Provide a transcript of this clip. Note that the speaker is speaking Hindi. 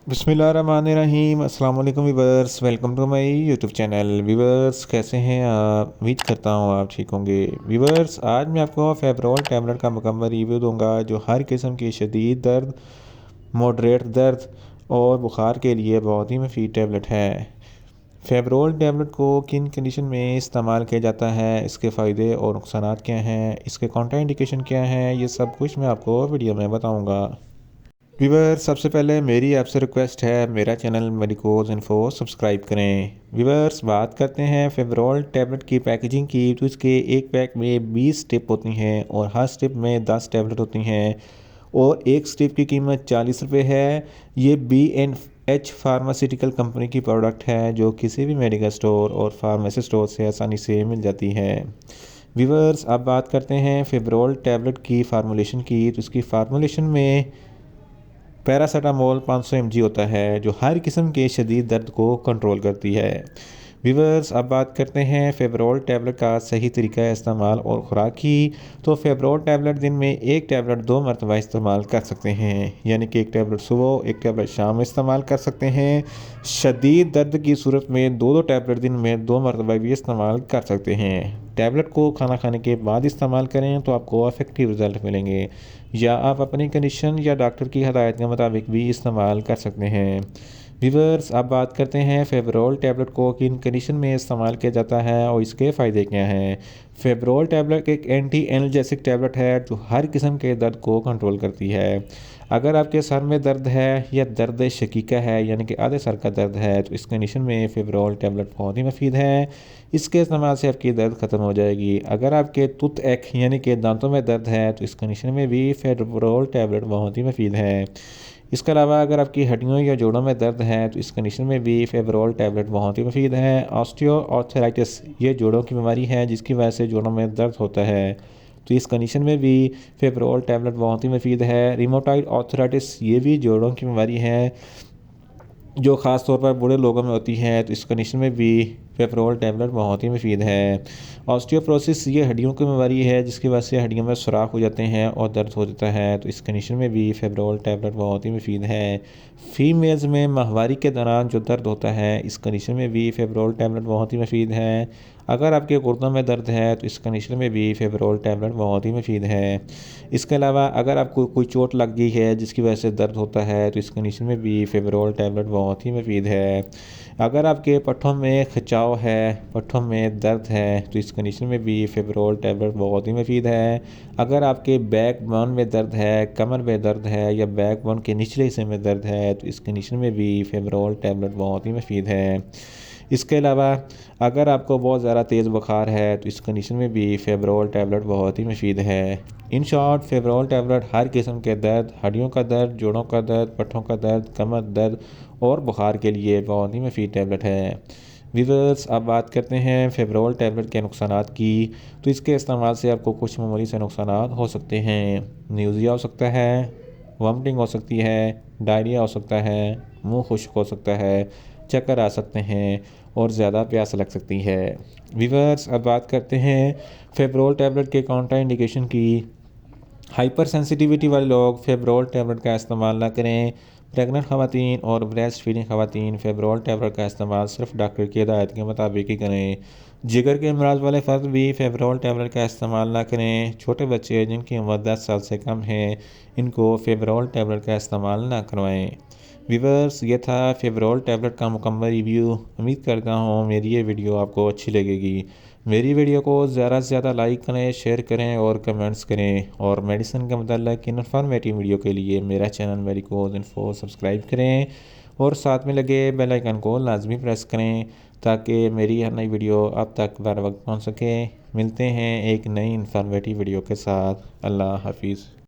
बिस्मिल्लाहिर्रहमानिर्रहीम। अस्सलाम वालेकुम viewers, welcome to my YouTube channel. Viewers कैसे हैं आप? उम्मीद करता हूँ आप ठीक होंगे। वीवर्स आज मैं आपको फेवरॉल टैबलेट का मुकम्मल रिव्यू दूंगा जो हर किस्म की शदीद दर्द, मॉडरेट दर्द और बुखार के लिए बहुत ही मुफीद टैबलेट है। फेवरॉल टैबलेट को किन कंडीशन में इस्तेमाल किया जाता है, इसके फ़ायदे और नुकसान क्या हैं, इसके कॉन्ट्रा इंडिकेशन क्या हैं, ये सब कुछ मैं आपको वीडियो में बताऊँगा। वीवर सबसे पहले मेरी आपसे रिक्वेस्ट है, मेरा चैनल मेडिकोज इन्फो सब्सक्राइब करें। वीवर्स बात करते हैं फेवरॉल टैबलेट की पैकेजिंग की, तो इसके एक पैक में 20 स्ट्रिप होती हैं और हर स्ट्रिप में 10 टैबलेट होती हैं और एक स्ट्रिप की कीमत 40 रुपये है। ये B&H फार्मास्यूटिकल कंपनी की प्रोडक्ट है जो किसी भी मेडिकल स्टोर और फार्मेसी स्टोर से आसानी से मिल जाती है। वीवर्स अब बात करते हैं फेवरॉल टैबलेट की फार्मूलेशन की, तो इसकी फार्मूलेशन में पैरासीटामोल 500 mg होता है जो हर किस्म के शदीद दर्द को कंट्रोल करती है। वीवर्स अब बात करते हैं फेवरॉल टैबलेट का सही तरीका इस्तेमाल और ख़ुराक की। तो फेवरॉल टैबलेट दिन में एक टैबलेट 2 मरतबा इस्तेमाल कर सकते हैं, यानी कि एक टैबलेट सुबह एक टैबलेट शाम में इस्तेमाल कर सकते हैं। शदीद दर्द की सूरत में 2-2 टैबलेट दिन में 2 मरतबा भी इस्तेमाल कर सकते हैं। टैबलेट को खाना खाने के बाद इस्तेमाल करें तो आपको इफेक्टिव रिज़ल्ट मिलेंगे, या आप अपनी कंडीशन या डॉक्टर की हदायत के मुताबिक भी इस्तेमाल कर सकते हैं। वीवर्स अब बात करते हैं फेवरॉल टैबलेट को किन कंडीशन में इस्तेमाल किया जाता है और इसके फ़ायदे क्या हैं। फेवरॉल टैबलेट एक एंटी एनर्जेसिक टैबलेट है जो हर किस्म के दर्द को कंट्रोल करती है। अगर आपके सर में दर्द है या दर्द शकीका है, यानी कि आधे सर का दर्द है, तो इस कंडीशन में फेवरॉल टैबलेट बहुत ही मुफीद है। इसके इस्तेमाल से आपकी दर्द ख़त्म हो जाएगी। अगर आपके टूथ एक यानी कि दांतों में दर्द है, तो इस कंडीशन में भी फेवरॉल टैबलेट बहुत ही मुफीद है। इसके अलावा अगर आपकी हड्डियों या जोड़ों में दर्द है, तो इस कंडीशन में भी फेवरॉल टैबलेट बहुत ही मुफीद है। ऑस्टियोआर्थराइटिस ये जोड़ों की बीमारी है जिसकी वजह से जोड़ों में दर्द होता है, तो इस कंडीशन में भी फेवरॉल टैबलेट बहुत ही मुफीद है। रिमोटाइड आर्थराइटिस ये भी जोड़ों की बीमारी है जो ख़ास तौर पर बूढ़े लोगों में होती है, तो इस कंडीशन में भी फेवरॉल टैबलेट बहुत ही मुफीद है। ऑस्टियोप्रोसिस ये हड्डियों की बीमारी है जिसकी वजह से हड्डियों में सुराख हो जाते हैं और दर्द हो जाता है, तो इस कंडीशन में भी फेवरॉल टैबलेट बहुत ही मुफीद है। फीमेल्स में माहवारी के दौरान जो दर्द होता है, इस कंडीशन में भी फेवरॉल टैबलेट बहुत ही मुफीद है। अगर आपके गुर्दों में दर्द है, तो इस कंडीशन में भी फेवरॉल टैबलेट बहुत ही मुफीद है। इसके अलावा अगर आपको कोई चोट लग गई है जिसकी वजह से दर्द होता है, तो इस कंडीशन में भी फेवरॉल टैबलेट बहुत ही मुफीद है। अगर आपके पट्ठों में खिंचाव है, पट्ठों में दर्द है, तो इस कंडीशन में भी फेवरॉल टैबलेट बहुत ही मुफीद है। अगर आपके बैक बोन में दर्द है, कमर में दर्द है या बैक बोन के निचले हिस्से में दर्द है, तो इस कंडीशन में भी फेवरॉल टैबलेट बहुत ही मुफीद है। इसके अलावा अगर आपको बहुत ज़्यादा तेज़ बुखार है, तो इस कंडीशन में भी फेवरॉल टैबलेट बहुत ही मुफीद है। इन शॉर्ट फेवरॉल टैबलेट हर किस्म के दर्द, हड्डियों का दर्द, जोड़ों का दर्द, पट्ठों का दर्द, कमर दर्द और बुखार के लिए बहुत ही मुफीद टैबलेट है। वीवर्स अब बात करते हैं फेवरॉल टैबलेट के नुकसानात की। तो इसके इस्तेमाल से आपको कुछ मामूली से नुकसानात हो सकते हैं। न्यूज़िया हो सकता है, वॉमिटिंग हो सकती है, डायरिया हो सकता है, मुंह खुश्क हो सकता है, चक्कर आ सकते हैं और ज़्यादा प्यास लग सकती है। वीवर्स अब बात करते हैं फेवरॉल टैबलेट के काउंटर इंडिकेशन की। हाइपर सेंसिटिविटी वाले लोग फेवरॉल टैबलेट का इस्तेमाल ना करें। प्रेग्नेंट ख़वातीन और ब्रेस्ट फीडिंग ख़वातीन फेवरॉल टैबलेट का इस्तेमाल सिर्फ डॉक्टर की हिदायत के मुताबिक ही करें। जिगर के अमराज वाले फ़र्द भी फेवरॉल टैबलेट का इस्तेमाल ना करें। छोटे बच्चे जिनकी उम्र 10 साल से कम है, इनको फेवरॉल टैबलेट का इस्तेमाल ना करवाएं। वीवर्स ये था फेवरॉल टैबलेट का मुकम्मल रिव्यू। उम्मीद करता हूँ मेरी ये वीडियो आपको अच्छी लगेगी। मेरी वीडियो को ज़्यादा से ज़्यादा लाइक करें, शेयर करें और कमेंट्स करें, और मेडिसिन के मतलब इन्फॉर्मेटिव वीडियो के लिए मेरा चैनल मेडिकोज इन्फो सब्सक्राइब करें और साथ में लगे बेल आइकन को लाजमी प्रेस करें ताकि मेरी हर नई वीडियो आप तक बर वक्त पहुँच सके। मिलते हैं एक नई इन्फॉर्मेटिव वीडियो के साथ। अल्लाह हाफिज़।